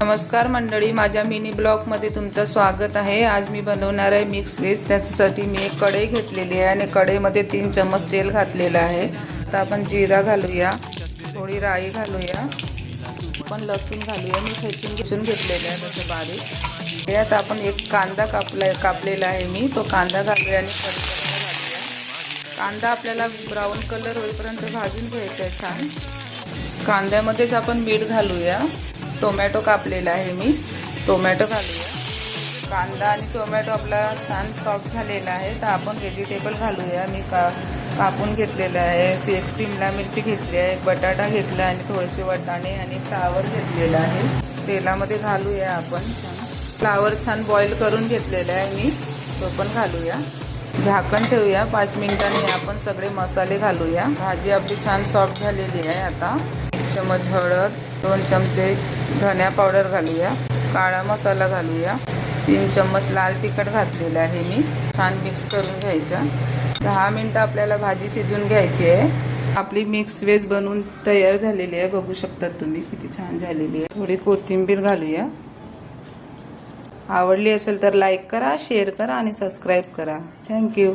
नमस्कार मंडळी, माझ्या मिनी ब्लॉग मध्ये तुमचं स्वागत आहे। आज मी बनवणार आहे मिक्स व्हेज। त्यासाठी मी एक कढई घेतलेली आहे आणि कढईमध्ये 3 चम्मच तेल घातलेलं आहे। आता आपण जिरा घालूया, थोडी राई घालूया, आपण लसूण घालूया। मी ठेचून घेतलेलं आहे तसं बारीक। यात आपण एक कांदा कापलेला आहे मी, तो कांदा घालूया आणि कढईमध्ये घालूया। कांदा आपल्याला ब्राऊन कलर होईपर्यंत भाजून घ्यायचा आहे छान। कांद्यामध्येच आपण मीठ घालूया। टोमॅटो कापलेला आहे मी, टोमॅटो घालूया। कांदा आणि टोमॅटो आपला छान सॉफ्ट झालेला आहे, तर आपण व्हेजिटेबल घालूया। मी कापून घेतलेला आहे। एक शिमला मिरची घेतली आहे, एक बटाटा घेतला आणि थोडेसे वाटाणे आणि फ्लावर घेतलेला आहे। तेलामध्ये घालूया आपण। फ्लावर छान बॉईल करून घेतलेला आहे मी, तो पण घालूया। झाकण ठेवूया 5 मिनिटांनी। आपण सगळे मसाले घालूया। भाजी आपली छान सॉफ्ट झालेली आहे। आता 1 चमच हळद, 2 चमचे धनिया पावडर घालूया, काळा मसाला घालूया, 3 चम्मच लाल तिखट घातलेलं आहे मी। छान मिक्स करून घ्यायचं। 10 मिनिटं आपल्याला भाजी शिजवून घ्यायची आहे। आपली मिक्स व्हेज बनवून तयार झालेली आहे, बघू शकतात तुम्ही किती छान झालेली आहे। थोडी कोथिंबीर घालूया। आवडली असेल तर लाईक करा, शेअर करा आणि सबस्क्राईब करा। थँक्यू।